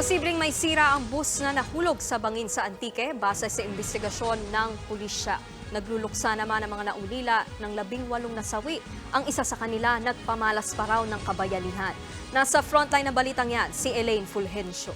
Posibleng may sira ang bus na nahulog sa bangin sa Antique base sa investigasyon ng pulisya. Nagluluksa naman ang mga naulila ng 18 nasawi. Ang isa sa kanila nagpamalas pa raw ng kabayanihan. Nasa frontline ng balitang yan, si Elaine Fulgencio.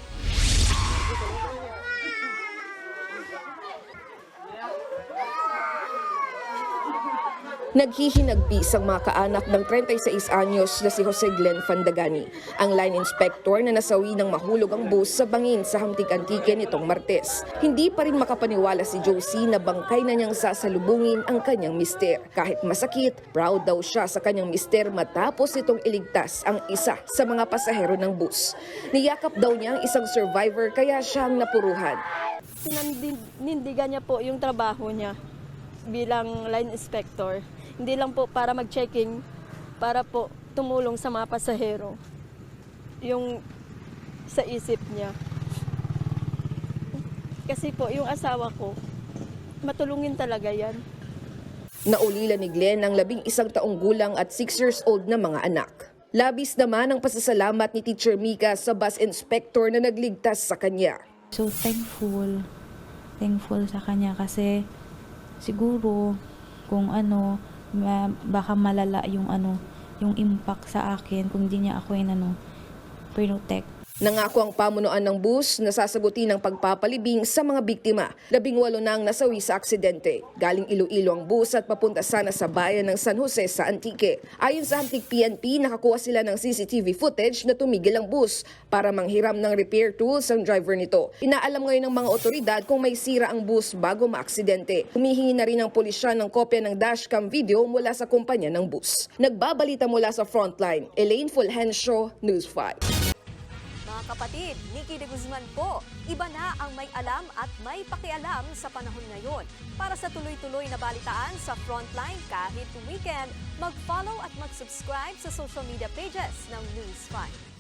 Naghihinagpis ang mga kaanak ng 36 anyos na si Jose Glenn Fandagani, ang line inspector na nasawi ng mahulog ang bus sa bangin sa Hamtig Antique nitong Martes. Hindi pa rin makapaniwala si Josie na bangkay na niyang sasalubungin ang kanyang mister. Kahit masakit, proud daw siya sa kanyang mister matapos itong iligtas ang isa sa mga pasahero ng bus. Niyakap daw niya ang isang survivor kaya siyang napuruhan. Sinindigan niya po yung trabaho niya bilang line inspector. Hindi lang po para mag-checking, para po tumulong sa mga pasahero. Yung sa isip niya. Kasi po, yung asawa ko, matulungin talaga yan. Naulila ni Glenn ang 11 taong gulang at 6 years old na mga anak. Labis naman ang pasasalamat ni Teacher Mika sa bus inspector na nagligtas sa kanya. So thankful sa kanya kasi siguro kung baka malala yung impact sa akin kung di niya ako protect. Nangako ang pamunuan ng bus na sasagutin ang pagpapalibing sa mga biktima. 18 na ang nasawi sa aksidente. Galing Iloilo ang bus at papunta sana sa bayan ng San Jose sa Antique. Ayon sa Hamtig PNP, nakakuha sila ng CCTV footage na tumigil ang bus para manghiram ng repair tools ang driver nito. Inaalam ngayon ng mga otoridad kung may sira ang bus bago maaksidente. Humihingi na rin ang pulisya ng kopya ng dashcam video mula sa kumpanya ng bus. Nagbabalita mula sa frontline, Elaine Fulgencio, News 5. Mga kapatid, Nikki de Guzman po. Iba na ang may alam at may pakialam sa panahon ngayon. Para sa tuloy-tuloy na balitaan sa Frontline kahit weekend, mag-follow at mag-subscribe sa social media pages ng News 5.